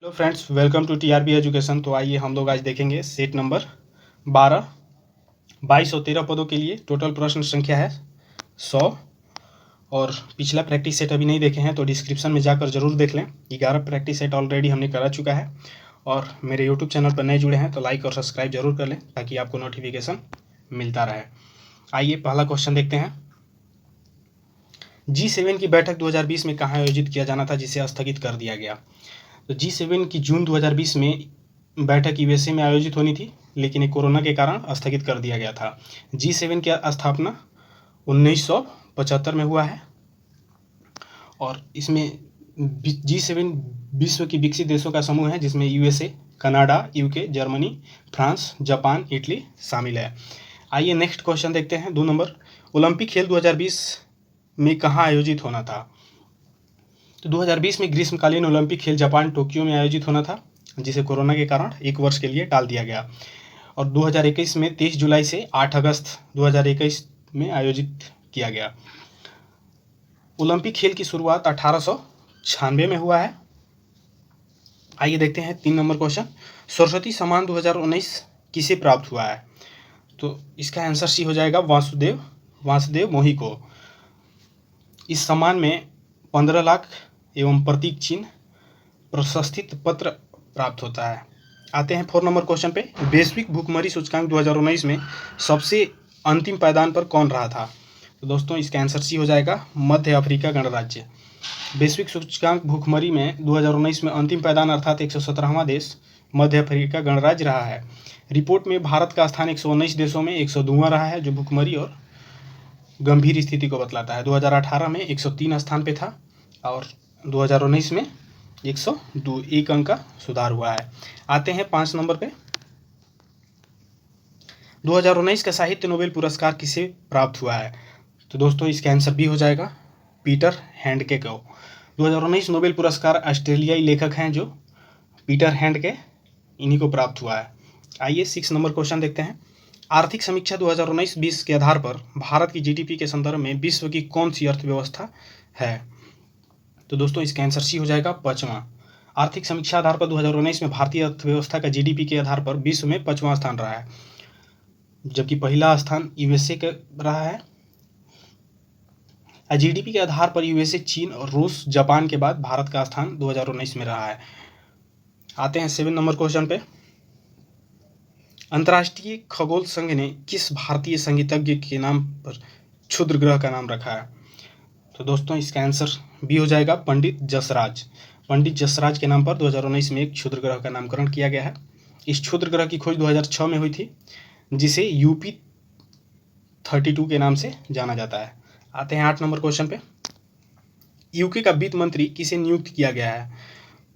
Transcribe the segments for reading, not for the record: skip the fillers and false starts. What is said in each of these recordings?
Hello friends, welcome to TRB education. तो आइए हम लोग आज देखेंगे सेट नंबर 12, 22 और 13 पदों के लिए टोटल प्रश्न संख्या है 100। और पिछला प्रैक्टिस सेट अभी नहीं देखे हैं तो डिस्क्रिप्शन में जाकर जरूर देख लें। 11 प्रैक्टिस सेट ऑलरेडी हमने करा चुका है। और मेरे यूट्यूब चैनल पर नए जुड़े हैं तो लाइक और सब्सक्राइब जरूर कर लें ताकि आपको नोटिफिकेशन मिलता रहे। आइए पहला क्वेश्चन देखते हैं। G7 की बैठक 2020 में कहाँ आयोजित किया जाना था जिसे स्थगित कर दिया गया? तो G7 की जून 2020 में बैठक यूएसए में आयोजित होनी थी, लेकिन ये कोरोना के कारण स्थगित कर दिया गया था। G7 की स्थापना 1975 में हुआ है और इसमें G7 विश्व की विकसित देशों का समूह है जिसमें USA, Canada, UK, Germany, France, Japan, Italy शामिल है। आइए नेक्स्ट क्वेश्चन देखते हैं। 2 नंबर, ओलंपिक खेल 2020 में कहाँ आयोजित होना था? तो 2020 में ग्रीष्मकालीन ओलंपिक खेल जापान टोक्यो में आयोजित होना था, जिसे कोरोना के कारण 1 वर्ष के लिए टाल दिया गया। और 2021 में 23 जुलाई से 8 अगस्त 2021 में आयोजित किया गया। ओलंपिक खेल की शुरुआत 1896 में हुआ है। आइए देखते हैं 3 नंबर क्वेश्चन, सरस्वती सम्मान 2019 किसे प्राप्त हुआ है? तो इसका आंसर सी हो जाएगा वासुदेव मोही को। इस सम्मान में 15 लाख एवं प्रतीक चिन्ह, प्रशस्ति पत्र प्राप्त होता है। आते हैं 4 नंबर क्वेश्चन पे। वैश्विक भुखमरी सूचकांक 2019 में सबसे अंतिम पायदान पर कौन रहा था? तो दोस्तों इसका आंसर सी हो जाएगा मध्य अफ्रीका गणराज्य। वैश्विक सूचकांक भुखमरी में 2019 में अंतिम पायदान अर्थात 117वां देश मध्य अफ्रीका गणराज्य रहा है। रिपोर्ट में भारत का स्थान 119 देशों में 102वां रहा है, जो भुखमरी और गंभीर स्थिति को बतलाता है। 2018 में 103 स्थान पे था और 2019 में 102, 1 अंक का सुधार हुआ है। आते हैं 5 नंबर पे। 2019 का साहित्य नोबेल पुरस्कार किसे प्राप्त हुआ है? तो दोस्तों इसका आंसर भी हो जाएगा पीटर हैंडके को। 2019 नोबेल पुरस्कार ऑस्ट्रेलियाई लेखक हैं जो पीटर हैंडके, इन्हीं को प्राप्त हुआ है। आइए 6 नंबर क्वेश्चन देखते हैं। आर्थिक समीक्षा 2019-20 के आधार पर भारत की जीडीपी के संदर्भ में विश्व की कौन सी अर्थव्यवस्था है? तो दोस्तों इसका आंसर सी हो जाएगा 5वां। आर्थिक समीक्षा आधार पर 2019 में भारतीय अर्थव्यवस्था का जीडीपी के आधार पर विश्व में 5वां स्थान रहा है, जबकि पहला स्थान यूएसए का रहा है। जीडीपी के आधार पर यूएसए, चीन और रूस, जापान के बाद भारत का स्थान 2019 में रहा है। आते हैं 7 नंबर क्वेश्चन पे। अंतर्राष्ट्रीय खगोल संघ ने किस भारतीय संगीतज्ञ के नाम पर क्षुद्र ग्रह का नाम रखा है? तो दोस्तों इसका आंसर भी हो जाएगा पंडित जसराज। पंडित जसराज के नाम पर 2019 में एक क्षुद्र ग्रह का नामकरण किया गया है। इस क्षुद्र ग्रह की खोज 2006 में हुई थी, जिसे UP32 के नाम से जाना जाता है। आते हैं 8 नंबर क्वेश्चन पे। यूके का वित्त मंत्री किसे नियुक्त किया गया है?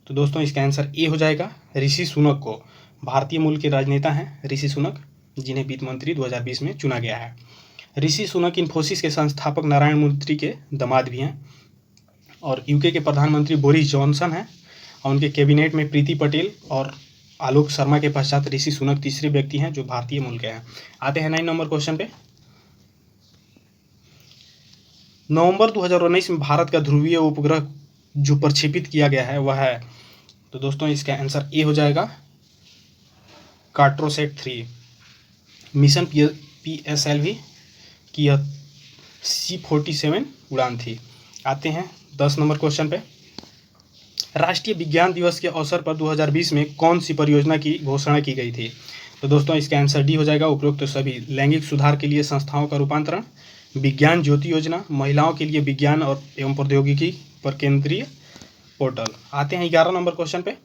तो दोस्तों इसका आंसर ए हो जाएगा ऋषि सुनक को। भारतीय मूल के राजनेता हैं ऋषि सुनक, जिन्हें वित्त मंत्री 2020 में चुना गया है। ऋषि सुनक इन्फोसिस के संस्थापक नारायण मूर्ति के दामाद भी हैं और यूके के प्रधानमंत्री बोरिस जॉनसन हैं और उनके कैबिनेट में प्रीति पटेल और आलोक शर्मा के पश्चात ऋषि सुनक तीसरे व्यक्ति हैं जो भारतीय मूल के हैं। आते हैं 9 नंबर क्वेश्चन पे। नवंबर 2019 में भारत का ध्रुवीय उपग्रह जो प्रक्षेपित किया गया है वह है? तो दोस्तों इसका आंसर ए हो जाएगा कार्टोसैट 3। मिशन PSLV की यह C-47 उड़ान थी। आते हैं 10 नंबर क्वेश्चन पे। राष्ट्रीय विज्ञान दिवस के अवसर पर 2020 में कौन सी परियोजना की घोषणा की गई थी? तो दोस्तों इसका आंसर डी हो जाएगा उपरोक्त सभी। लैंगिक सुधार के लिए संस्थाओं का रूपांतरण, विज्ञान ज्योति योजना, महिलाओं के लिए विज्ञान और एवं प्रौद्योगिकी पर केंद्रीय पोर्टल। आते हैं 11 नंबर क्वेश्चन पे।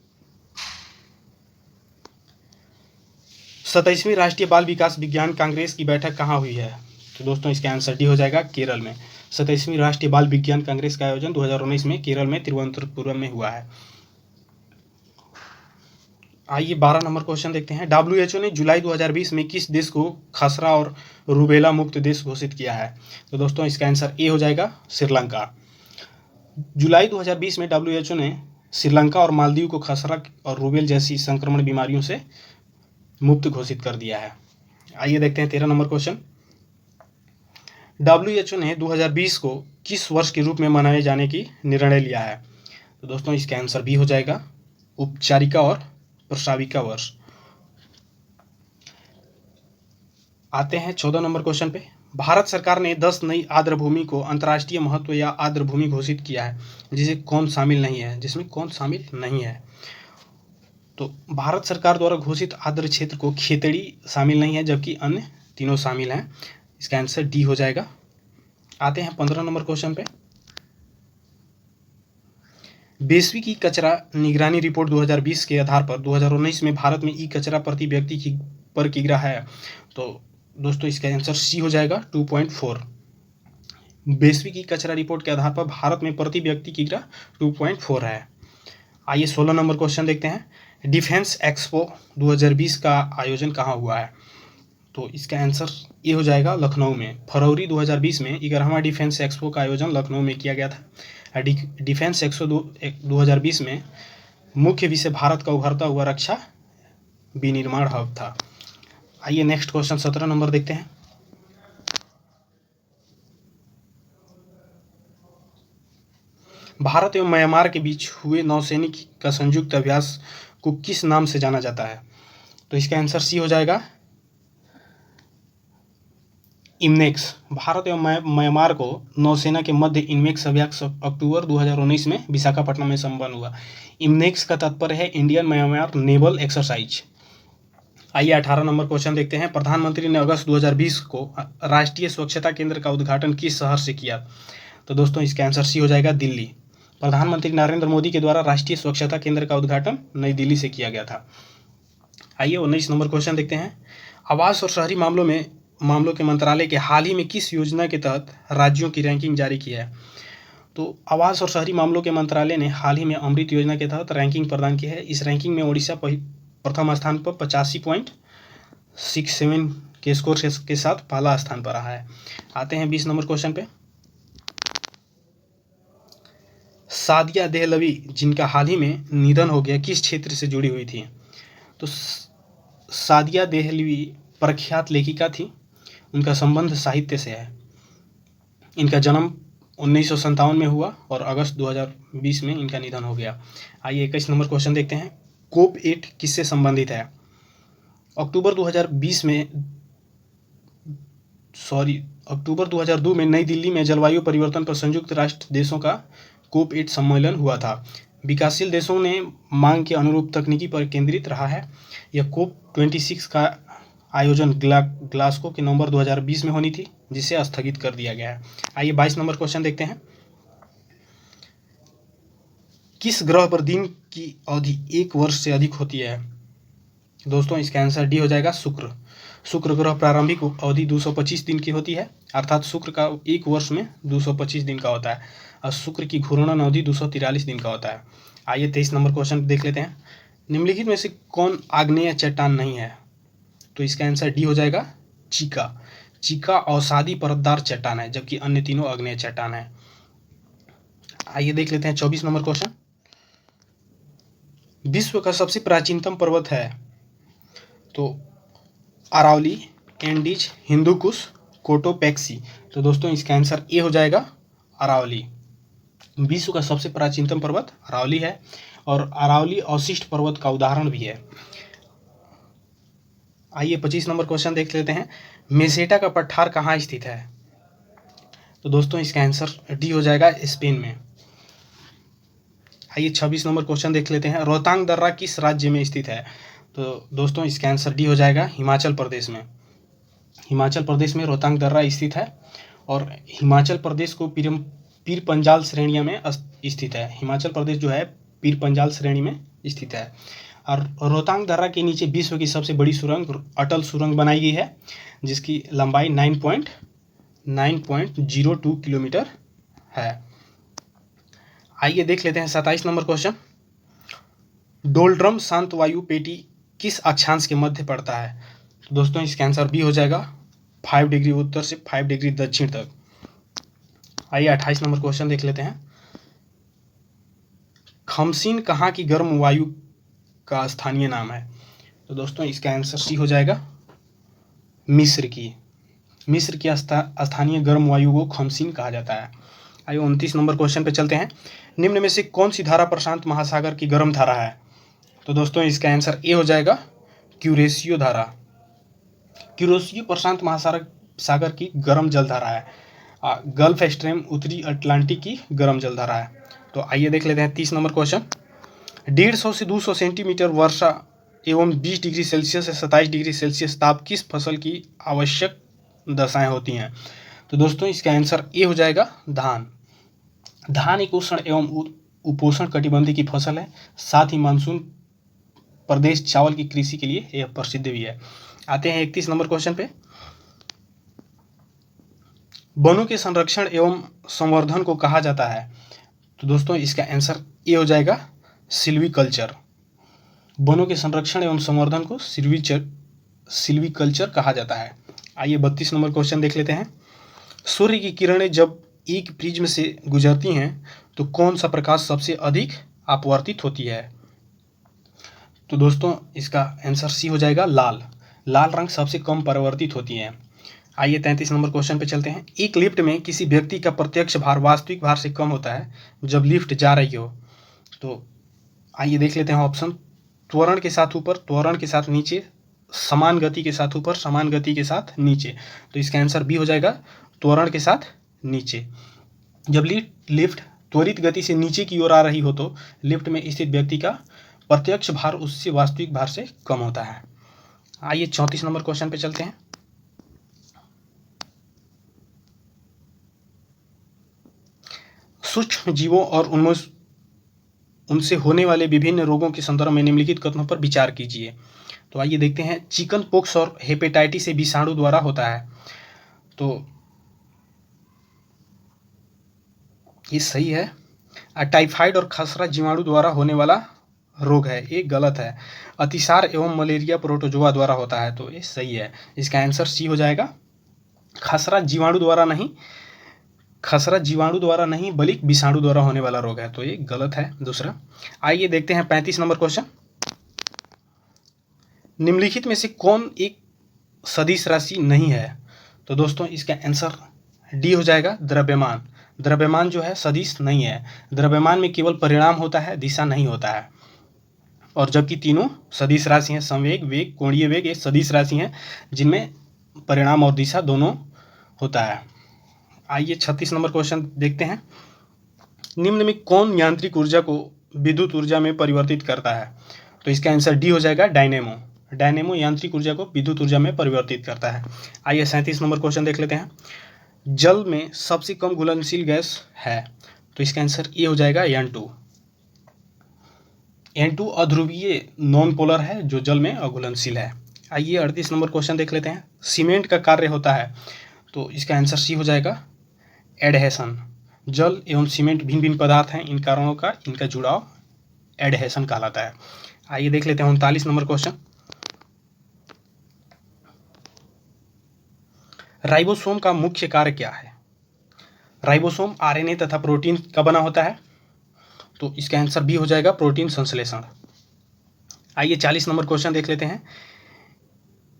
27वीं राष्ट्रीय बाल विकास विज्ञान कांग्रेस की बैठक कहाँ हुई है? तो दोस्तों इसका आंसर डी हो जाएगा केरल में। 27वीं राष्ट्रीय बाल विज्ञान कांग्रेस का आयोजन 2019 में केरल में तिरुवनंतपुरम में हुआ है। आइए 12 नंबर क्वेश्चन देखते हैं। WHO ने जुलाई 2020 में किस देश को खसरा और रूबेला मुक्त देश घोषित किया है? तो दोस्तों इसका आंसर ए हो जाएगा श्रीलंका। जुलाई 2020 में WHO ने श्रीलंका और मालदीव को खसरा और रूबेल जैसी संक्रमण बीमारियों से मुक्त घोषित कर दिया है। आइए देखते हैं 13 नंबर क्वेश्चन। WHO ने 2020 को किस वर्ष के रूप में मनाए जाने की निर्णय लिया है? तो दोस्तों इसका आंसर भी हो जाएगा उपचारिका और प्रसाविका वर्ष। आते हैं 14 नंबर क्वेश्चन पे। भारत सरकार ने 10 नई आर्द्रभूमि को अंतर्राष्ट्रीय महत्व या आर्द्रभूमि घोषित किया है, जिसमें कौन शामिल नहीं है। तो भारत सरकार द्वारा घोषित आर्द्र क्षेत्र को खेतड़ी शामिल नहीं है, जबकि अन्य तीनों शामिल हैं। इसका आंसर डी हो जाएगा। आते हैं 15 नंबर क्वेश्चन पे। वैश्विक ई कचरा निगरानी रिपोर्ट 2020 के आधार पर 2019 में भारत में ई कचरा प्रति व्यक्ति की पर किग्रा है। तो दोस्तों इसका आंसर सी हो जाएगा 2.4। वैश्विक ई कचरा रिपोर्ट के आधार पर भारत में प्रति व्यक्ति किग्रा 2.4 है। आइए 16 नंबर क्वेश्चन देखते हैं। डिफेंस एक्सपो 2020 का आयोजन कहाँ हुआ है। तो इसका आंसर ये हो जाएगा लखनऊ में। फरवरी 2020 में 11वां डिफेंस एक्सपो का आयोजन लखनऊ में किया गया था। डिफेंस एक्सपो 2020 में मुख्य विषय भारत का उभरता हुआ रक्षा विनिर्माण हब था। आइए नेक्स्ट क्वेश्चन 17 नंबर देखते हैं। भारत एवं म्यांमार के बीच हुए नौसैनिक का संयुक्त अभ्यास को किस नाम से जाना जाता है। तो इसका आंसर सी हो जाएगा इमनेक्स। भारत एवं म्यांमार को नौसेना के मध्य इमनेक्स अभ्यास अक्टूबर 2019 में विशाखापट्टनम में संपन्न हुआ। इमनेक्स का तात्पर्य है इंडियन म्यांमार नेवल एक्सरसाइज। आइए 18 नंबर क्वेश्चन देखते हैं। प्रधानमंत्री ने अगस्त 2020 को राष्ट्रीय स्वच्छता केंद्र का उद्घाटन किस शहर से किया। तो दोस्तों इसका आंसर सी हो जाएगा दिल्ली। प्रधानमंत्री नरेंद्र मोदी के द्वारा राष्ट्रीय स्वच्छता केंद्र का उद्घाटन नई दिल्ली से किया गया था। आइए 19 नंबर क्वेश्चन देखते हैं। आवास और शहरी मामलों के मंत्रालय के हाल ही में किस योजना के तहत राज्यों की रैंकिंग जारी की है। तो आवास और शहरी मामलों के मंत्रालय ने हाल ही में अमृत योजना के तहत रैंकिंग प्रदान की है। इस रैंकिंग में ओडिशा प्रथम स्थान पर 85.67 के स्कोर के साथ पहला स्थान पर रहा है। आते हैं 20 नंबर क्वेश्चन पे। सादिया देहलवी जिनका हाल ही में निधन हो गया, किस क्षेत्र से जुड़ी हुई थी। तो सादिया देहलवी प्रख्यात लेखिका थी। उनका संबंध साहित्य से है। इनका जन्म 1957 में हुआ और अगस्त 2020 में इनका निधन हो गया। आइए 21 नंबर क्वेश्चन देखते हैं। कोप 8 किससे संबंधित है। अक्टूबर 2002 में नई दिल्ली में जलवायु परिवर्तन पर संयुक्त राष्ट्र देशों का कोप 8 सम्मेलन हुआ था। विकासशील देशों ने मांग के अनुरूप तकनीकी पर केंद्रित रहा है। यह कोप 26 का आयोजन ग्लासगो के नवंबर 2020 में होनी थी, जिसे स्थगित कर दिया गया है। आइए 22 नंबर क्वेश्चन देखते हैं। किस ग्रह पर दिन की अवधि 1 वर्ष से अधिक होती है। दोस्तों इसका आंसर डी हो जाएगा शुक्र। शुक्र ग्रह प्रारंभिक अवधि 225 दिन की होती है, अर्थात शुक्र का 1 वर्ष में 225 दिन का होता है और शुक्र की घूर्णन अवधि 243 दिन का होता है। आइए 23 नंबर क्वेश्चन देख लेते हैं। निम्नलिखित में से कौन आग्नेय चट्टान नहीं है। तो इसका आंसर डी हो जाएगा चीका। चीका अवसादी परतदार चट्टान है, जबकि अन्य तीनों आग्नेय चट्टान है। आइए देख लेते हैं 24 नंबर क्वेश्चन। विश्व का सबसे प्राचीनतम पर्वत है। तो अरावली, एंडीज, हिंदुकुश, कोटोपैक्सी। तो दोस्तों इसका आंसर ए हो जाएगा अरावली। विश्व का सबसे प्राचीनतम पर्वत अरावली है और अरावली अवशिष्ट पर्वत का उदाहरण भी है। आइए 25 नंबर क्वेश्चन देख लेते हैं। मेसेटा का पठार कहाँ स्थित है। तो दोस्तों इसका आंसर डी हो जाएगा स्पेन में। आइए 26 नंबर क्वेश्चन देख लेते हैं। रोहतांग दर्रा किस राज्य में स्थित है। तो दोस्तों इसका आंसर डी हो जाएगा हिमाचल प्रदेश में। हिमाचल प्रदेश में रोहतांग दर्रा स्थित है और हिमाचल प्रदेश को पीर पंजाल श्रेणी में स्थित है। हिमाचल प्रदेश जो है पीर पंजाल श्रेणी में स्थित है और रोहतांग दर्रा के नीचे विश्व की सबसे बड़ी सुरंग अटल सुरंग बनाई गई है, जिसकी लंबाई 9.02 किलोमीटर है। आइए देख लेते हैं 27 नंबर क्वेश्चन। डोलड्रम शांत वायु पेटी किस अक्षांश के मध्य पड़ता है। तो दोस्तों इसका आंसर बी हो जाएगा 5 डिग्री उत्तर से 5 डिग्री दक्षिण तक। आइए 28 नंबर क्वेश्चन देख लेते हैं। खमसीन कहाँ की गर्म वायु का स्थानीय नाम है। तो दोस्तों इसका आंसर सी हो जाएगा मिस्र की स्थानीय गर्म वायु को खमसीन कहा जाता है। आइए 29 नंबर क्वेश्चन पे चलते हैं। निम्न में से कौन सी धारा प्रशांत महासागर की गर्म धारा है। तो दोस्तों इसका आंसर ए हो जाएगा क्यूरेशियो धारा। क्यूरेशियो प्रशांत महासागर सागर की गर्म जलधारा है। गल्फ स्ट्रीम उत्तरी अटलांटिक की गर्म जलधारा है। तो आइए देख लेते हैं 30 नंबर क्वेश्चन। 150 से 200 सेंटीमीटर वर्षा एवं 20 डिग्री सेल्सियस से 27 डिग्री सेल्सियस ताप किस फसल की आवश्यक दशाएं होती हैं? तो दोस्तों इसका आंसर ए हो जाएगा धान। धान एक उष्ण एवं उपोष्ण कटिबंधीय की फसल है, साथ ही मानसून प्रदेश चावल की कृषि के लिए यह प्रसिद्ध भी है। आते हैं 31 नंबर क्वेश्चन पे। वनों के संरक्षण एवं संवर्धन को कहा जाता है? तो दोस्तों इसका आंसर ए हो जाएगा सिल्वीकल्चर। वनों के संरक्षण एवं संवर्धन को सिल्वीकल्चर कहा जाता है। आइए 32 नंबर क्वेश्चन देख लेते हैं। सूर्य की किरणें जब एक प्रिज्म से गुजरती हैं तो कौन सा प्रकाश सबसे अधिक अपवर्तित होती है? तो दोस्तों इसका आंसर सी हो जाएगा लाल। लाल रंग सबसे कम परावर्तित होती है। आइए 33 नंबर क्वेश्चन पे चलते हैं। एक लिफ्ट में किसी व्यक्ति का प्रत्यक्ष भार वास्तविक भार से कम होता है जब लिफ्ट जा रही हो। तो आइए देख लेते हैं ऑप्शन। त्वरण के साथ ऊपर, त्वरण के साथ नीचे, समान गति के साथ ऊपर, समान गति के साथ नीचे। तो इसका आंसर बी हो जाएगा त्वरण के साथ नीचे। जब लिफ्ट त्वरित गति से नीचे की ओर आ रही हो तो लिफ्ट में स्थित व्यक्ति का प्रत्यक्ष भार उससे वास्तविक भार से कम होता है। आइए 34 नंबर क्वेश्चन पे चलते हैं। सूक्ष्म जीवों और उनसे होने वाले विभिन्न रोगों के संदर्भ में निम्नलिखित कथनों पर विचार कीजिए। तो आइए देखते हैं। चिकन पॉक्स और हेपेटाइटिस विषाणु द्वारा होता है। तो ये सही है। टाइफाइड और खसरा जीवाणु द्वारा होने वाला रोग है, ये गलत है। अतिसार एवं मलेरिया प्रोटोजोआ द्वारा होता है, तो ये सही है। इसका आंसर सी हो जाएगा। खसरा जीवाणु द्वारा नहीं बल्कि विषाणु द्वारा होने वाला रोग है, तो ये गलत है दूसरा। आइए देखते हैं 35 नंबर क्वेश्चन। निम्नलिखित में से कौन एक सदिश राशि नहीं है? तो दोस्तों इसका आंसर डी हो जाएगा द्रव्यमान। द्रव्यमान जो है सदिश नहीं है। द्रव्यमान में केवल परिणाम होता है, दिशा नहीं होता है। और जबकि तीनों सदिश राशि हैं, संवेग, वेग, कोणीय वेग, ये सदिश राशि हैं जिनमें परिणाम और दिशा दोनों होता है। आइए 36 नंबर क्वेश्चन देखते हैं। निम्न में कौन यांत्रिक ऊर्जा को विद्युत ऊर्जा में परिवर्तित करता है? तो इसका आंसर डी हो जाएगा डायनेमो। डायनेमो यांत्रिक ऊर्जा को विद्युत ऊर्जा में परिवर्तित करता है। आइए 37 नंबर क्वेश्चन देख लेते हैं। जल में सबसे कम घुलनशील गैस है? तो इसका आंसर ए हो जाएगा N2। N2 अध्रुवीय नॉन पोलर है जो जल में अघुलनशील है। आइए 38 नंबर क्वेश्चन देख लेते हैं। सीमेंट का कार्य होता है? तो इसका आंसर सी हो जाएगा एडहेशन। जल एवं सीमेंट भिन्न भिन्न पदार्थ हैं, इन कारणों का इनका जुड़ाव एडहेशन कहलाता है। आइए देख लेते हैं 39 नंबर क्वेश्चन। राइबोसोम का मुख्य कार्य क्या है? राइबोसोम आरएनए तथा प्रोटीन का बना होता है, तो इसका आंसर बी हो जाएगा प्रोटीन संश्लेषण। आइए 40 नंबर क्वेश्चन देख लेते हैं।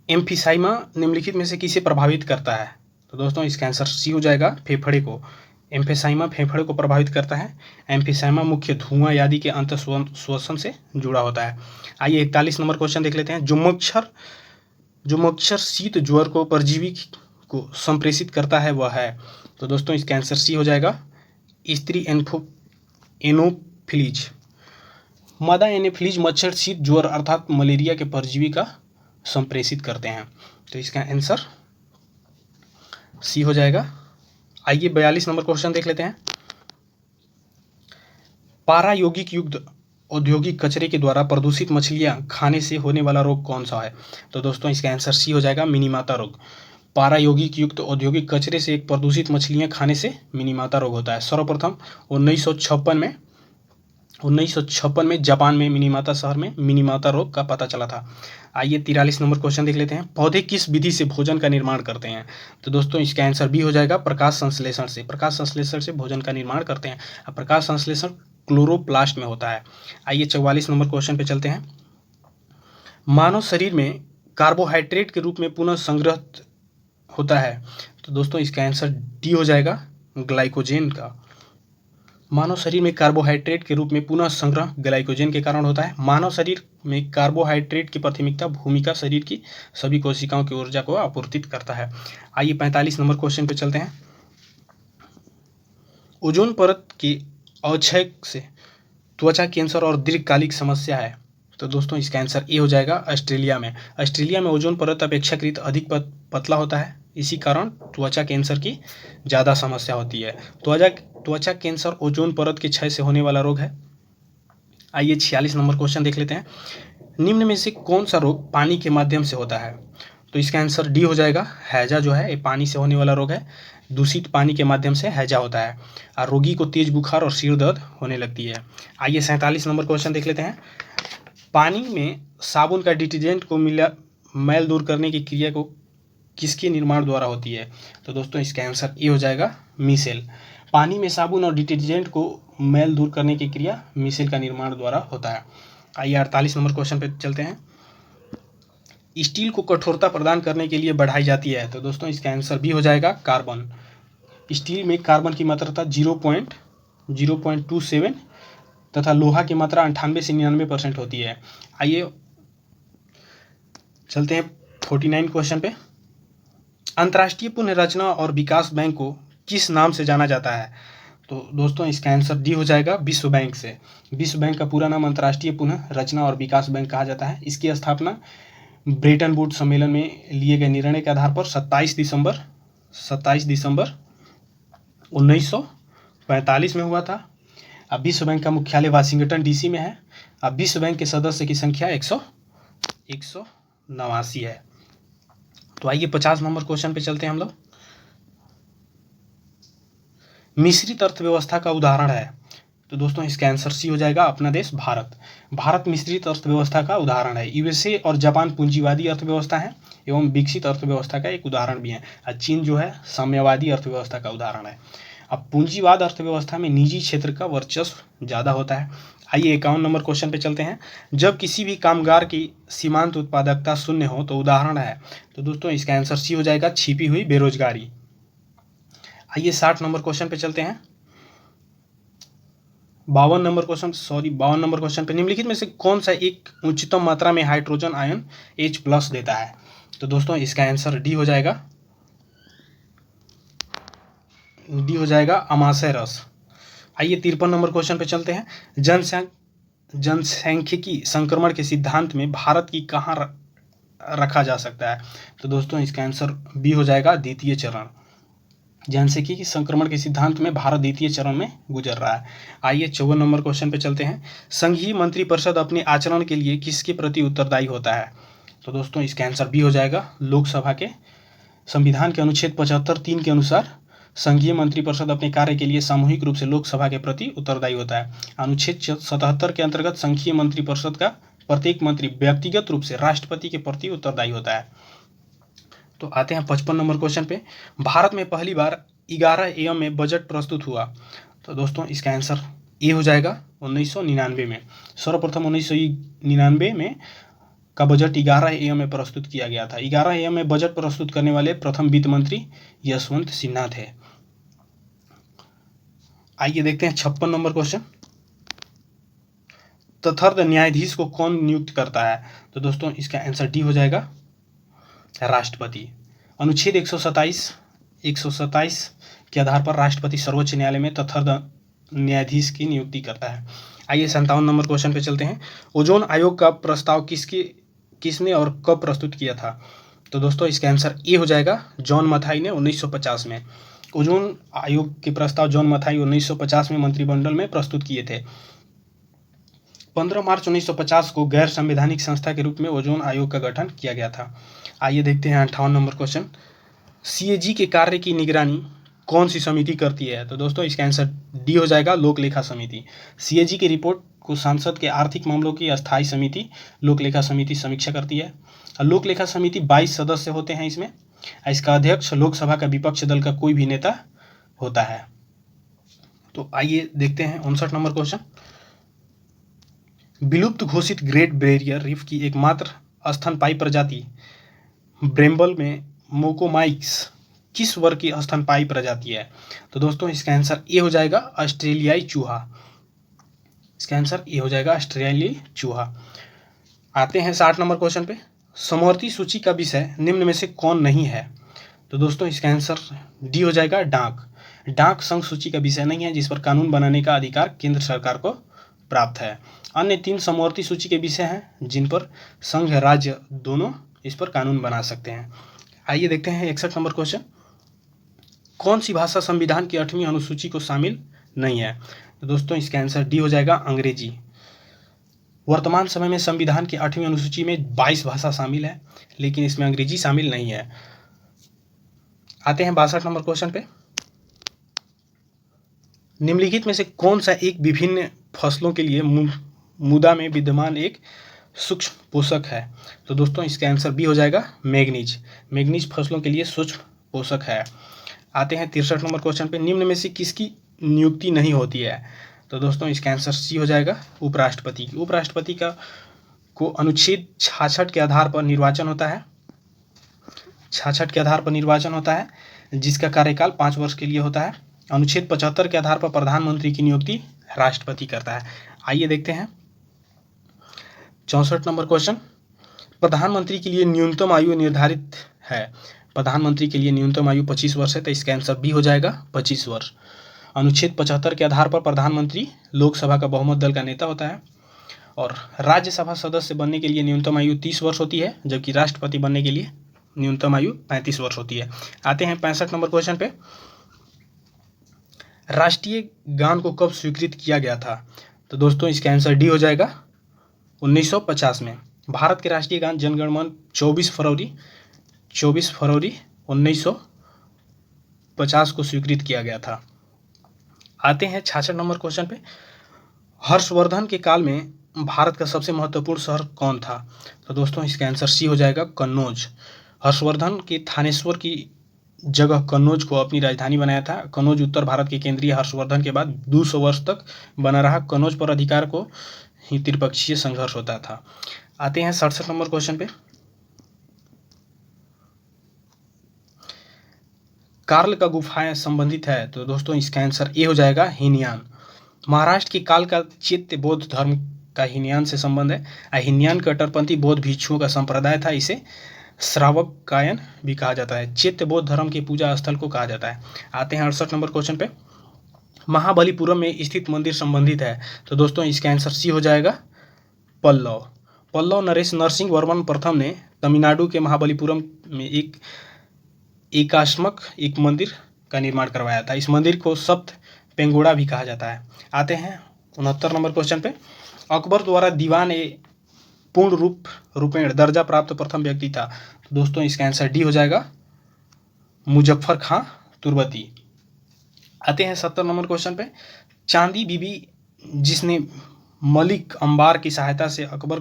एम्फीसाइमा निम्नलिखित में से किसे प्रभावित करता है? तो दोस्तों इसका आंसर सी हो जाएगा फेफड़े को। एम्फीसाइमा फेफड़े को प्रभावित करता है। एम्फीसाइमा मुख्य धुआं आदि के अंत श्वसन से जुड़ा होता है। आइए 41 नंबर क्वेश्चन देख लेते हैं। जो मच्छर शीत ज्वर को परजीवी को संप्रेषित करता है वह है? तो दोस्तों इसका आंसर सी हो जाएगा स्त्री एनोफिलीज। मादा एनोफिलीज मच्छर शीत ज्वर अर्थात मलेरिया के परजीवी का संप्रेषित करते हैं, तो इसका आंसर सी हो जाएगा। आइए 42 नंबर क्वेश्चन देख लेते हैं। पारा यौगिक युक्त औद्योगिक कचरे के द्वारा प्रदूषित मछलियां खाने से होने वाला रोग कौन सा है? तो दोस्तों इसका आंसर सी हो जाएगा मिनीमाता रोग। पारा यौगिक युक्त औद्योगिक कचरे से एक प्रदूषित मछलियां खाने से मिनीमाता रोग होता है। सर्वप्रथम 1956 में जापान में मिनीमाता शहर में मिनीमाता रोग का पता चला था। आइए 43 नंबर क्वेश्चन देख लेते हैं। पौधे किस विधि से भोजन का निर्माण करते हैं? तो दोस्तों इसका आंसर बी हो जाएगा प्रकाश संश्लेषण से। प्रकाश संश्लेषण से भोजन का निर्माण करते हैं। अब प्रकाश संश्लेषण क्लोरोप्लास्ट में होता है। आइए 44 नंबर क्वेश्चन पे चलते हैं। मानव शरीर में कार्बोहाइड्रेट के रूप में पुनः संग्रहित होता है, तो दोस्तों इसका आंसर डी हो जाएगा ग्लाइकोजेन का। मानव शरीर में कार्बोहाइड्रेट के रूप में पुनः संग्रह ग्लाइकोजन के कारण होता है। मानव शरीर में कार्बोहाइड्रेट की प्राथमिकता भूमिका शरीर की सभी कोशिकाओं की ऊर्जा को आपूर्तित करता है। आइए 45 नंबर क्वेश्चन पे चलते हैं। ओजोन परत के अवक्षय से त्वचा कैंसर और दीर्घकालिक समस्या है। तो दोस्तों इसका आंसर ए हो जाएगा ऑस्ट्रेलिया में। ऑस्ट्रेलिया में ओजोन परत अपेक्षाकृत अधिक पतला होता है, इसी कारण त्वचा कैंसर की ज़्यादा समस्या होती है। त्वचा कैंसर ओजोन परत के क्षय से होने वाला रोग है। आइए 46 नंबर क्वेश्चन देख लेते हैं। निम्न में से कौन सा रोग पानी के माध्यम से होता है? तो इसका आंसर डी हो जाएगा। हैजा जो है ये पानी से होने वाला रोग है। दूषित पानी के माध्यम से हैजा होता है और रोगी को तेज बुखार और सिर दर्द होने लगती है। आइए 47 नंबर क्वेश्चन देख लेते हैं। पानी में साबुन का डिटर्जेंट को मिला मैल दूर करने की क्रिया को किसके निर्माण द्वारा होती है? तो दोस्तों इसका आंसर ए हो जाएगा मिसेल। पानी में साबुन और डिटर्जेंट को मैल दूर करने की क्रिया मिसेल का निर्माण द्वारा होता है। आइए 48 नंबर क्वेश्चन पे चलते हैं। स्टील को कठोरता प्रदान करने के लिए बढ़ाई जाती है। तो दोस्तों इसका आंसर भी हो जाएगा कार्बन। स्टील में कार्बन की मात्रा 0.27 तथा लोहा की मात्रा 98 से 99% होती है। आइए चलते हैं 49 क्वेश्चन पे। अंतर्राष्ट्रीय पुनर्रचना और विकास बैंक को किस नाम से जाना जाता है? तो दोस्तों इसका आंसर डी हो जाएगा विश्व बैंक से। विश्व बैंक का पूरा नाम अंतर्राष्ट्रीय पुनर्रचना और विकास बैंक कहा जाता है। इसकी स्थापना ब्रेटन वुड्स सम्मेलन में लिए गए निर्णय के आधार पर 27 दिसंबर 1945 में हुआ था। अब विश्व बैंक का मुख्यालय वाशिंगटन डीसी में है। अब विश्व बैंक के सदस्य की संख्या 189 है। तो आइए 50 नंबर क्वेश्चन पे चलते हैं हम लोग। मिश्रित अर्थव्यवस्था का उदाहरण है। तो दोस्तों इसका आंसर सी हो जाएगा अपना देश भारत। भारत मिश्रित अर्थव्यवस्था का उदाहरण है। यूएसए और जापान पूंजीवादी अर्थव्यवस्था है एवं विकसित अर्थव्यवस्था का एक उदाहरण भी है। और चीन जो है साम्यवादी अर्थव्यवस्था का उदाहरण है। अब पूंजीवाद अर्थव्यवस्था में निजी क्षेत्र का वर्चस्व ज़्यादा होता है। आइए 51 नंबर क्वेश्चन पे चलते हैं। जब किसी भी कामगार की सीमांत उत्पादकता शून्य हो तो उदाहरण है। तो दोस्तों इसका आंसर सी हो जाएगा छिपी हुई बेरोजगारी। आइए 60 नंबर क्वेश्चन पे चलते हैं। 52 नंबर क्वेश्चन पे निम्नलिखित में से कौन सा एक उच्चतम मात्रा में हाइड्रोजन आयन H+ देता है? तो दोस्तों इसका आंसर डी हो जाएगा अमाशय रस। आइए 53 नंबर क्वेश्चन पे चलते हैं। जनसांख्यिकी संक्रमण के सिद्धांत में भारत की कहाँ रखा जा सकता है? तो दोस्तों इसका आंसर बी हो जाएगा द्वितीय चरण। जनसांख्यिकी संक्रमण के सिद्धांत में भारत द्वितीय चरण में गुजर रहा है। आइए 54 नंबर क्वेश्चन पे चलते हैं। संघीय मंत्रिपरिषद अपने आचरण के लिए किसके प्रति उत्तरदायी होता है? तो दोस्तों इसका आंसर बी हो जाएगा लोकसभा के। संविधान के अनुच्छेद 75(3) के अनुसार संघीय मंत्रिपरिषद अपने कार्य के लिए सामूहिक रूप से लोकसभा के प्रति उत्तरदायी होता है। अनुच्छेद 77 के अंतर्गत संघीय मंत्रिपरिषद का प्रत्येक मंत्री व्यक्तिगत रूप से राष्ट्रपति के प्रति उत्तरदायी होता है। तो आते हैं 55 नंबर क्वेश्चन पे। भारत में पहली बार 11 AM में बजट प्रस्तुत हुआ। तो दोस्तों इसका आंसर ए हो जाएगा 1999 में। सर्वप्रथम 1999 में का बजट 11 AM में प्रस्तुत किया गया था। 11 AM में बजट प्रस्तुत करने वाले प्रथम वित्त मंत्री यशवंत सिन्हा थे। आइए देखते हैं 56 नंबर क्वेश्चन। तथर्थ न्यायाधीश को कौन नियुक्त करता है? तो दोस्तों इसका आंसर डी हो जाएगा राष्ट्रपति। अनुच्छेद 127 के आधार पर राष्ट्रपति सर्वोच्च न्यायालय में तथर्थ न्यायाधीश की नियुक्ति करता है। आइए 57 नंबर क्वेश्चन पे चलते हैं। ओजोन आयोग का प्रस्ताव किसने और कब प्रस्तुत किया था? तो दोस्तों इसका आंसर ए हो जाएगा जॉन मथाई ने 1950 में। ओजोन आयोग के प्रस्ताव जॉन मथाई 1950 में मंत्रिमंडल में प्रस्तुत किए थे। 15 मार्च 1950 को गैर संवैधानिक संस्था के रूप में ओजोन आयोग का गठन किया गया था। आइए देखते हैं 58 नंबर क्वेश्चन। CAG के कार्य की निगरानी कौन सी समिति करती है? तो दोस्तों इसका आंसर डी हो जाएगा लोक लेखा समिति। CAG की रिपोर्ट को संसद के आर्थिक मामलों की अस्थायी समिति लोक लेखा समिति समीक्षा करती है। लोक लेखा समिति 22 सदस्य होते हैं इसमें। इसका अध्यक्ष लोकसभा का विपक्ष दल का कोई भी नेता होता है। तो आइए देखते हैं 59 नंबर क्वेश्चन। विलुप्त घोषित ग्रेट बैरियर रीफ की एकमात्र स्तनपायी प्रजाति ब्रेम्बल में मोकोमाइक्स किस वर्ग की स्तनपायी प्रजाति है? तो दोस्तों इसका आंसर ए हो जाएगा ऑस्ट्रेलियाई चूहा। इसका आंसर ए हो जाएगा ऑस्ट्रेलियाई चूहा। आते हैं 60 नंबर क्वेश्चन पे। समवर्ती सूची का विषय निम्न में से कौन नहीं है? तो दोस्तों इसका आंसर डी हो जाएगा डाक। डाक संघ सूची का विषय नहीं है, जिस पर कानून बनाने का अधिकार केंद्र सरकार को प्राप्त है। अन्य 3 समवर्ती सूची के विषय हैं जिन पर संघ राज्य दोनों इस पर कानून बना सकते हैं। आइए देखते हैं 61 नंबर क्वेश्चन। कौन सी भाषा संविधान की 8वीं अनुसूची को शामिल नहीं है? तो दोस्तों इसका आंसर डी हो जाएगा अंग्रेजी। वर्तमान समय में संविधान की 8वीं अनुसूची में 22 भाषा शामिल है, लेकिन इसमें अंग्रेजी शामिल नहीं है। आते हैं 62 नंबर क्वेश्चन पे। निम्नलिखित में से कौन सा एक विभिन्न फसलों के लिए मृदा में विद्यमान एक सूक्ष्म पोषक है? तो दोस्तों इसका आंसर बी हो जाएगा मैग्नीज। मैग्नीज फसलों के लिए सूक्ष्म पोषक है। आते हैं 63 नंबर क्वेश्चन पे। निम्न में से किसकी नियुक्ति नहीं होती है? तो दोस्तों इसका आंसर सी हो जाएगा उपराष्ट्रपति। उपराष्ट्रपति को अनुच्छेद 66 के आधार पर निर्वाचन होता है। 66 के आधार पर निर्वाचन होता है, जिसका कार्यकाल 5 वर्ष के लिए होता है। अनुच्छेद 75 के आधार पर प्रधानमंत्री की नियुक्ति राष्ट्रपति करता है। आइए देखते हैं 64 नंबर क्वेश्चन। प्रधानमंत्री के लिए न्यूनतम आयु निर्धारित है। प्रधानमंत्री के लिए न्यूनतम आयु 25 वर्ष है, तो इसका आंसर बी हो जाएगा 25 वर्ष। अनुच्छेद 75 के आधार पर प्रधानमंत्री लोकसभा का बहुमत दल का नेता होता है, और राज्यसभा सदस्य बनने के लिए न्यूनतम आयु 30 वर्ष होती है, जबकि राष्ट्रपति बनने के लिए न्यूनतम आयु 35 वर्ष होती है। आते हैं 65 नंबर क्वेश्चन पे। राष्ट्रीय गान को कब स्वीकृत किया गया था? तो दोस्तों इसका आंसर डी हो जाएगा 1950 में। भारत के राष्ट्रीय गान जनगण मन 24 फरवरी 1950 को स्वीकृत किया गया था। आते हैं 66 नंबर क्वेश्चन पे। हर्षवर्धन के काल में भारत का सबसे महत्वपूर्ण शहर कौन था? तो दोस्तों इसका आंसर सी हो जाएगा कन्नौज। हर्षवर्धन के थानेश्वर की जगह कन्नौज को अपनी राजधानी बनाया था। कन्नौज उत्तर भारत के केंद्रीय हर्षवर्धन के बाद 200 वर्ष तक बना रहा। कन्नौज पर अधिकार को ही त्रिपक्षीय संघर्ष होता था। आते हैं 67 नंबर क्वेश्चन पे। कार्ल का गुफाएं संबंधित है? तो दोस्तों इसका आंसर ए हो जाएगा हीनयान। महाराष्ट्र के काल का चैत्य बौद्ध धर्म का हीनयान से संबंध है। हीनयान कट्टरपंथी बौद्ध भिक्षुओं का संप्रदाय था। इसे श्रावक गायन भी कहा जाता है। चैत्य बौद्ध धर्म के पूजा स्थल को कहा जाता है। आते हैं 68 नंबर क्वेश्चन पे। महाबलीपुरम में स्थित मंदिर संबंधित है? तो दोस्तों इसका आंसर सी हो जाएगा पल्लव। पल्लव नरेश नरसिंह वर्मन प्रथम ने तमिलनाडु के महाबलीपुरम में एक मंदिर का निर्माण करवाया था। इस मंदिर को सप्त पेंगोड़ा भी कहा जाता है। आते हैं 69 नंबर क्वेश्चन पे। अकबर द्वारा दीवान ए पूर्ण रूपेण दर्जा प्राप्त प्रथम व्यक्ति था? तो दोस्तों इसका आंसर डी हो जाएगा मुजफ्फर खां तुर्बती। आते हैं 70 नंबर क्वेश्चन पे। चांदी बीबी जिसने मलिक अंबार की सहायता से अकबर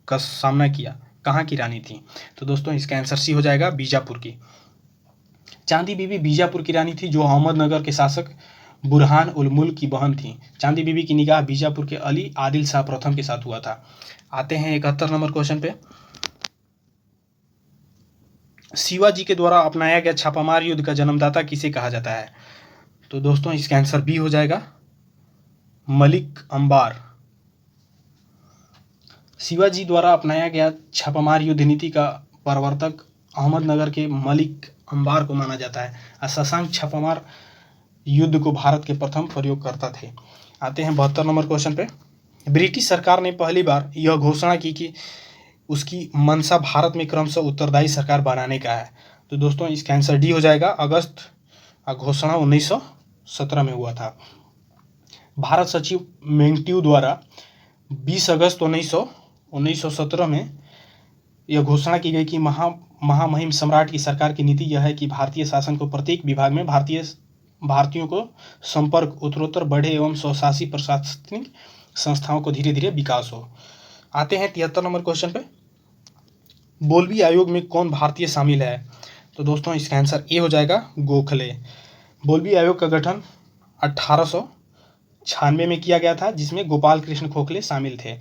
का सामना किया, कहाँ की रानी थी? तो दोस्तों इसका आंसर सी हो जाएगा बीजापुर की। चांदी बीबी बीजापुर की रानी थी, जो अहमदनगर के शासक बुरहान उल मुल्क की बहन थी। चांदी बीबी की निकाह बीजापुर के अली आदिल शाह प्रथम के साथ हुआ था। आते हैं 71 नंबर क्वेश्चन पे। शिवाजी के द्वारा अपनाया गया छापामार युद्ध का जन्मदाता किसे कहा जाता है? तो दोस्तों इसका आंसर बी हो जाएगा मलिक अंबार। शिवाजी द्वारा अपनाया गया छापामार युद्ध नीति का प्रवर्तक अहमदनगर के मलिक अंबार को माना जाता है। शशांक छापामार युद्ध को भारत के प्रथम प्रयोगकर्ता थे। आते हैं 72 नंबर क्वेश्चन पे। ब्रिटिश सरकार ने पहली बार यह घोषणा की कि उसकी मंशा भारत में क्रमशः उत्तरदायी सरकार बनाने का है। तो दोस्तों इसका आंसर डी हो जाएगा अगस्त। घोषणा 1917 में हुआ था। भारत सचिव मेंगट्यू द्वारा 20 अगस्त 1917 में यह घोषणा की गई कि महामहिम सम्राट की सरकार की नीति यह है कि भारतीय शासन को प्रत्येक विभाग में भारतीयों को संपर्क उत्तरोत्तर बढ़े एवं स्वशासी प्रशासनिक संस्थाओं को धीरे धीरे विकास हो। आते हैं 73 नंबर क्वेश्चन पे। बोल्बी आयोग में कौन भारतीय शामिल है? तो दोस्तों इसका आंसर ए हो जाएगा गोखले। बोल्बी आयोग का गठन 1896 में किया गया था, जिसमें गोपाल कृष्ण गोखले शामिल थे।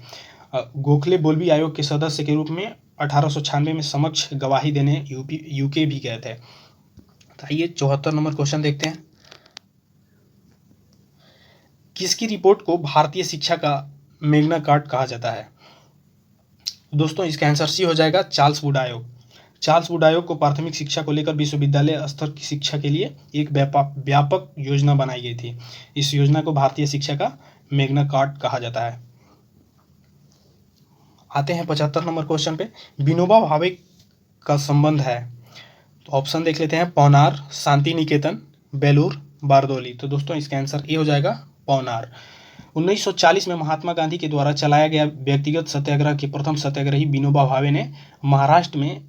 गोखले बोल्बी आयोग के सदस्य के रूप में 1896 में समक्ष गवाही देने यूके भी गए थे। तो आइए 74 नंबर क्वेश्चन देखते हैं। किसकी रिपोर्ट को भारतीय शिक्षा का मैग्ना कार्टा कहा जाता है? दोस्तों इसका आंसर सी हो जाएगा, चार्ल्स वुड आयोग। चार्ल्स वुड आयोग को प्राथमिक शिक्षा को लेकर विश्वविद्यालय स्तर की शिक्षा के लिए एक व्यापक योजना बनाई गई थी। इस योजना को भारतीय शिक्षा का मैग्ना कार्टा कहा जाता है। आते हैं 75 नंबर क्वेश्चन पे। विनोबा भावे का संबंध है, तो ऑप्शन देख लेते हैं, पौनार, शांति निकेतन, बेलूर, बारदौली। तो दोस्तों इसका आंसर ये हो जाएगा, पौनार। 1940 में महात्मा गांधी के द्वारा चलाया गया व्यक्तिगत सत्याग्रह के प्रथम सत्याग्रही विनोबा भावे ने महाराष्ट्र में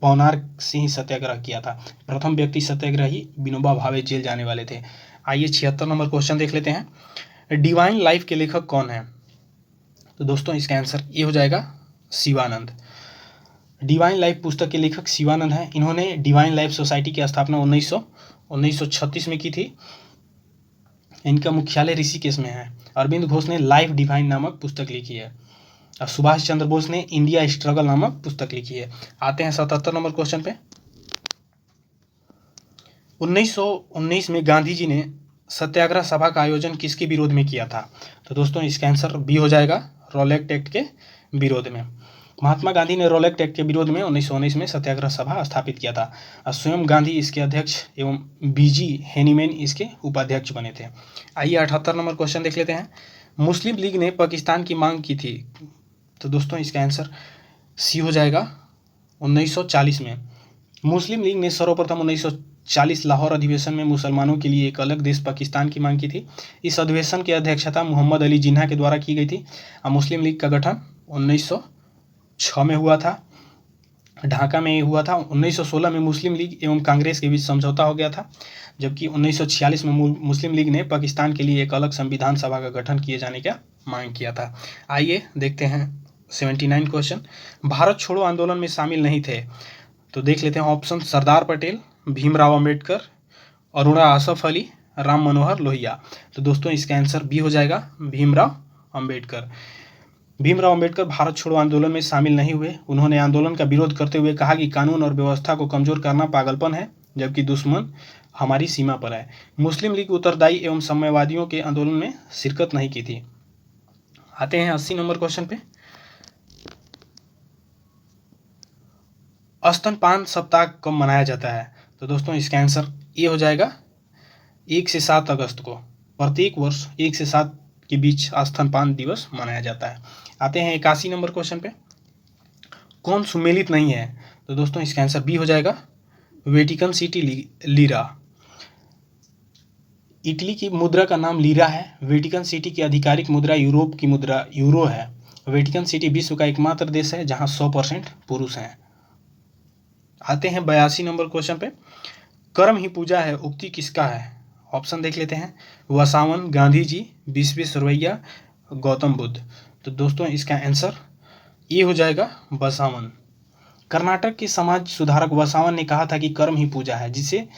पौनार से ही सत्याग्रह किया था। प्रथम व्यक्ति सत्याग्रही विनोबा भावे जेल जाने वाले थे। आइए 76 नंबर क्वेश्चन देख लेते हैं। डिवाइन लाइफ के लेखक कौन है? तो दोस्तों इसका आंसर ये हो जाएगा, शिवानंद। डिवाइन लाइफ पुस्तक के लेखक शिवानंद हैं। इन्होंने डिवाइन लाइफ सोसाइटी की स्थापना 1936 में की थी। इनका मुख्यालय ऋषिकेश में है। अरविंद घोष ने लाइफ डिवाइन नामक पुस्तक लिखी है और सुभाष चंद्र बोस ने इंडिया स्ट्रगल नामक पुस्तक लिखी है। आते हैं 77 नंबर क्वेश्चन पे। 1919 में गांधी जी ने सत्याग्रह सभा का आयोजन किसके विरोध में किया था? तो दोस्तों इसका आंसर बी हो जाएगा, रोलेक्ट एक्ट के विरोध में। महात्मा गांधी ने रोलेक्ट एक्ट के विरोध में 1919 में सत्याग्रह सभा स्थापित किया था और स्वयं गांधी इसके अध्यक्ष एवं बीजी हेनीमैन इसके उपाध्यक्ष बने थे। आइए 78 नंबर क्वेश्चन देख लेते हैं। मुस्लिम लीग ने पाकिस्तान की मांग की थी, तो दोस्तों इसका आंसर सी हो जाएगा, 1940 में। मुस्लिम लीग ने सर्वप्रथम 1940 लाहौर अधिवेशन में मुसलमानों के लिए एक अलग देश पाकिस्तान की मांग की थी। इस अधिवेशन की अध्यक्षता मोहम्मद अली जिन्ना के द्वारा की गई थी और मुस्लिम लीग का गठन 1906 में हुआ था, ढाका में हुआ था। 1916 में मुस्लिम लीग एवं कांग्रेस के बीच समझौता हो गया था, जबकि 1946 में मुस्लिम लीग ने पाकिस्तान के लिए एक अलग संविधान सभा का गठन किए जाने का मांग किया था। आइए देखते हैं 79 क्वेश्चन। भारत छोड़ो आंदोलन में शामिल नहीं थे, तो देख लेते हैं ऑप्शन, सरदार पटेल, भीमराव अंबेडकर, अरुणा आसफ अली, राम मनोहर लोहिया। तो दोस्तों इसका आंसर बी हो जाएगा, भीमराव अंबेडकर। भीमराव अंबेडकर भारत छोड़ो आंदोलन में शामिल नहीं हुए। उन्होंने आंदोलन का विरोध करते हुए कहा कि कानून और व्यवस्था को कमजोर करना पागलपन है, जबकि दुश्मन हमारी सीमा पर है। मुस्लिम लीग उत्तरदायी एवं साम्यवादियों के आंदोलन में शिरकत नहीं की थी। आते हैं 80 नंबर क्वेश्चन पे। स्तनपान सप्ताह कब मनाया जाता है? तो दोस्तों इसका आंसर ये हो जाएगा, 1 से 7 अगस्त को। प्रत्येक वर्ष 1 से 7 के बीच स्तनपान दिवस मनाया जाता है। आते हैं 81 नंबर क्वेश्चन पे। कौन सुमेलित नहीं है? तो दोस्तों इसका आंसर बी हो जाएगा, वेटिकन सिटी लीरा। इटली की मुद्रा का नाम लीरा है। वेटिकन सिटी की आधिकारिक मुद्रा यूरोप की मुद्रा यूरो है। वेटिकन सिटी विश्व का एकमात्र देश है जहां 100% पुरुष हैं। आते हैं 82 नंबर क्वेश्चन पे। कर्म ही पूजा है उक्ति किसका है? ऑप्शन देख लेते हैं, वसावन, गांधी जी, विश्वेश्वरैया, गौतम बुद्ध। तो दोस्तों इसका आंसर ये हो जाएगा, वसावन। कर्नाटक के समाज सुधारक वसावन ने कहा था कि कर्म ही पूजा है, जिसे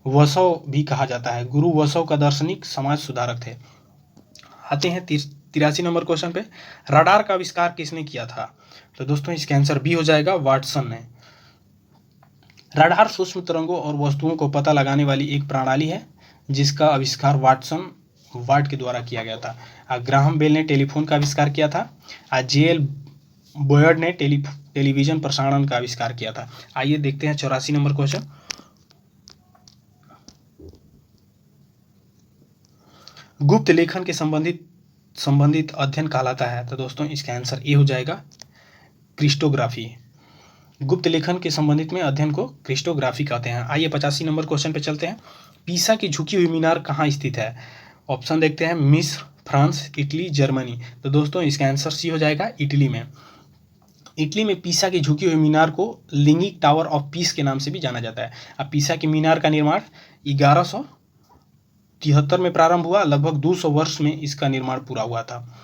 वसव भी कहा जाता है। गुरु वसव का दार्शनिक समाज सुधारक थे। आते हैं 83 नंबर क्वेश्चन पे। रडार का आविष्कार किसने किया था? तो दोस्तों इसका आंसर बी हो जाएगा, वाटसन ने। रडार सूक्ष्म तरंगों और वस्तुओं को पता लगाने वाली एक प्रणाली है जिसका आविष्कार वाट के द्वारा किया गया था। ग्राहम बेल ने टेलीफोन का आविष्कार किया था। जे.एल. बॉयड ने टेलीविजन प्रसारण का आविष्कार किया था। आइए देखते हैं 84 नंबर क्वेश्चन। गुप्त लेखन के संबंधित अध्ययन कहलाता है। तो दोस्तों इसका आंसर ये हो जाएगा, क्रिप्टोग्राफी। गुप्त लेखन के संबंधित में अध्ययन को क्रिप्टोग्राफी कहते हैं। आइए 85 नंबर क्वेश्चन पे चलते हैं। पीसा की झुकी हुई मीनार कहाँ स्थित है? ऑप्शन देखते हैं, मिस्र, फ्रांस, इटली, जर्मनी। तो दोस्तों इसका आंसर सी हो जाएगा, इटली में। इटली में पीसा की झुकी हुई मीनार को लिंगिक टावर ऑफ पीस के नाम से भी जाना जाता है। अब पीसा की मीनार का निर्माण 1173 में प्रारंभ हुआ। लगभग 200 वर्ष में इसका निर्माण पूरा हुआ था।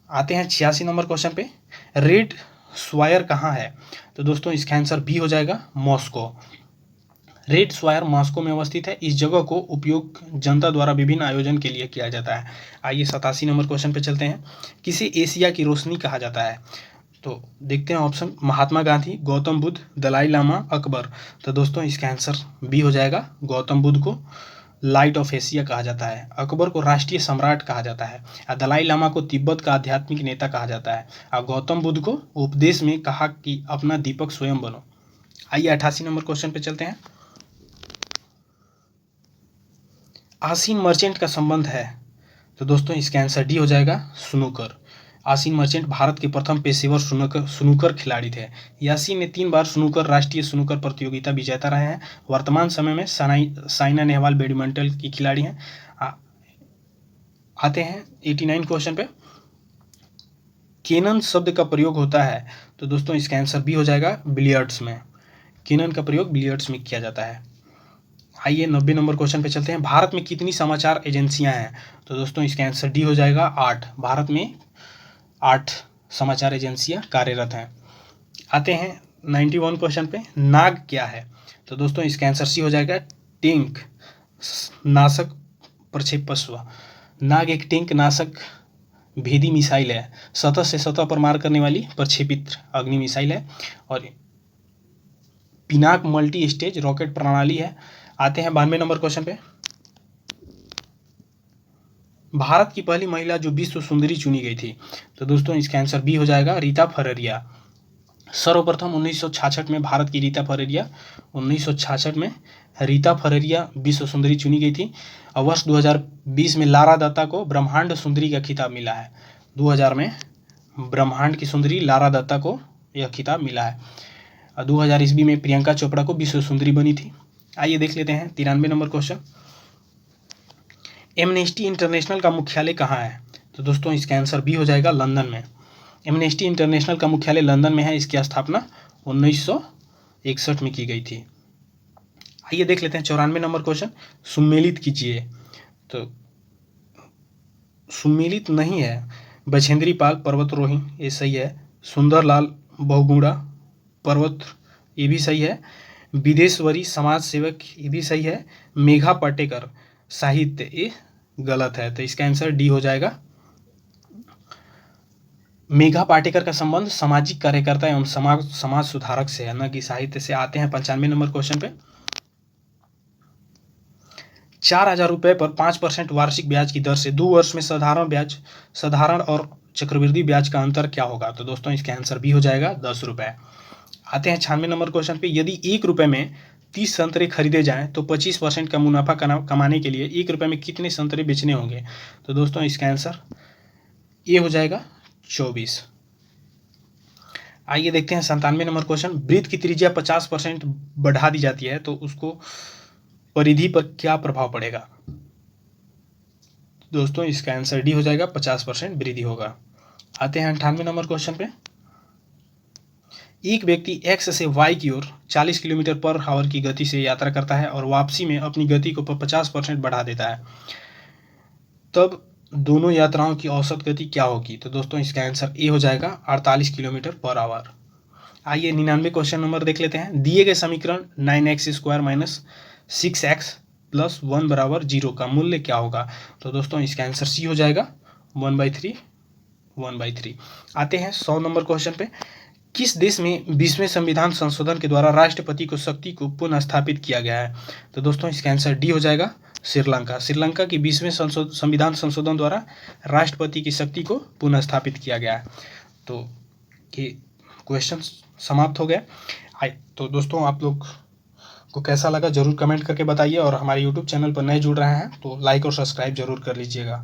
आते हैं 86 नंबर क्वेश्चन पे। रेड स्क्वायर कहाँ है? तो दोस्तों इसका आंसर बी हो जाएगा, मॉस्को। रेड स्क्वायर मॉस्को में अवस्थित है। इस जगह को उपयोग जनता द्वारा विभिन्न आयोजन के लिए किया जाता है। आइए 87 नंबर क्वेश्चन पे चलते हैं। किसे एशिया की रोशनी कहा जाता है? तो देखते हैं ऑप्शन, महात्मा गांधी, गौतम बुद्ध, दलाई लामा, अकबर। तो दोस्तों इसका आंसर बी हो जाएगा। गौतम बुद्ध को लाइट ऑफ एशिया कहा जाता है, अकबर को राष्ट्रीय सम्राट कहा जाता है, और दलाई लामा को तिब्बत का आध्यात्मिक नेता कहा जाता है, और गौतम बुद्ध को उपदेश में कहा कि अपना दीपक स्वयं बनो। आइए 88 नंबर क्वेश्चन पे चलते हैं। आसीन मर्चेंट का संबंध है, तो दोस्तों इसका आंसर डी हो जाएगा, स्नूकर। आसीन मर्चेंट भारत के प्रथम पेशेवर स्नूकर खिलाड़ी थे। यासीन ने 3 बार स्नूकर राष्ट्रीय स्नूकर प्रतियोगिता विजेता रहे हैं। वर्तमान समय में साइना नेहवाल बैडमिंटन की खिलाड़ी हैं। आते हैं 89 क्वेश्चन पे। केनन शब्द का प्रयोग होता है, तो दोस्तों इसका आंसर बी हो जाएगा, बिलियर्ड्स में। केनन का प्रयोग बिलियर्ड्स में किया जाता है। आइए 90 नंबर क्वेश्चन पे चलते हैं। भारत में कितनी समाचार एजेंसियां हैं, तो दोस्तों इसका आंसर डी हो जाएगा, 8। भारत में 8 समाचार एजेंसियां कार्यरत हैं। आते हैं 91 क्वेश्चन पे। नाग क्या है, तो दोस्तों इसका आंसर सी हो जाएगा, टैंक नाशक प्रक्षेपस्व। नाग एक टैंक नाशक भेदी मिसाइल है, सतह से सतह पर मार करने वाली प्रक्षेपित अग्नि मिसाइल है, और पिनाक मल्टी स्टेज रॉकेट प्रणाली है। आते हैं 92 नंबर क्वेश्चन पे। भारत की पहली महिला जो विश्व सुंदरी चुनी गई थी, तो दोस्तों इसका आंसर बी हो जाएगा, रीता फरेरिया। सर्वप्रथम 1966 में भारत की रीता फरेरिया 1966 में रीता फरेरिया विश्व सुंदरी चुनी गई थी। और वर्ष 2020 में लारा दत्ता को ब्रह्मांड सुंदरी का खिताब मिला है। 2000 में ब्रह्मांड की सुंदरी लारा दत्ता को यह खिताब मिला है। और 2000 ईस्वी में प्रियंका चोपड़ा को विश्व सुंदरी बनी थी। आइए देख लेते हैं 93 नंबर क्वेश्चन। एमनेस्टी इंटरनेशनल का मुख्यालय कहाँ है, तो दोस्तों इसका आंसर बी हो जाएगा, लंदन में। एमनेस्टी इंटरनेशनल का मुख्यालय लंदन में है। इसकी स्थापना 1961 में की गई थी। आइए देख लेते हैं 94 नंबर क्वेश्चन। सुमेलित कीजिए, तो सुमेलित नहीं है। बछेंद्री पाल पर्वतरोही, ये सही है। सुंदरलाल बहुगुणा पर्वत, ये भी सही है। विदेश्वरी समाज सेवक, ये भी सही है। मेघा पाटेकर साहित्य, ये गलत है। तो इसका आंसर डी हो जाएगा। मेघा पाटेकर का संबंध सामाजिक कार्यकर्ता एवं समाज सुधारक से है, न कि साहित्य से। आते हैं 95 नंबर क्वेश्चन पे। 4000 रुपये पर 5% वार्षिक ब्याज की दर से 2 वर्ष में साधारण और चक्रवृद्धि ब्याज का अंतर क्या होगा, तो दोस्तों इसका आंसर भी हो जाएगा, 10 रुपये। आते हैं 96 नंबर क्वेश्चन पे। यदि 1 रुपये में 30 संतरे खरीदे जाएं तो 25% का मुनाफा कमाने के लिए 1 रुपये में कितने संतरे बेचने होंगे, तो दोस्तों इसका आंसर ये हो जाएगा, 24। आइए देखते हैं 97 नंबर क्वेश्चन। वृत्त की त्रिज्या 50% बढ़ा दी जाती है, तो उसको परिधि पर क्या प्रभाव पड़ेगा, दोस्तों इसका आंसर डी हो जाएगा, 50% वृद्धि होगा। आते हैं 98 नंबर क्वेश्चन पे। एक व्यक्ति एक्स से वाई की ओर 40 किलोमीटर पर आवर की गति से यात्रा करता है और वापसी में अपनी गति को 50% बढ़ा देता है, तब दोनों यात्राओं की औसत गति क्या होगी, तो दोस्तों इसका आंसर ए हो जाएगा, 48 किलोमीटर पर आवर। आइए 99 क्वेश्चन नंबर देख लेते हैं। दिए गए समीकरण 9x² - 6x + 1 = 0 का मूल्य क्या होगा, तो दोस्तों इसका आंसर सी हो जाएगा, 1/3। आते हैं 100 नंबर क्वेश्चन पे। किस देश में 20वें संविधान संशोधन के द्वारा राष्ट्रपति को शक्ति को पुनः स्थापित किया गया है, तो दोस्तों इसका आंसर डी हो जाएगा, श्रीलंका। श्रीलंका की 20वें संविधान संशोधन द्वारा राष्ट्रपति की शक्ति को पुनः स्थापित किया गया है। तो ये क्वेश्चन समाप्त हो गए। तो दोस्तों आप लोग को कैसा लगा जरूर कमेंट करके बताइए, और हमारे यूट्यूब चैनल पर नए जुड़ रहे हैं तो लाइक और सब्सक्राइब जरूर कर लीजिएगा।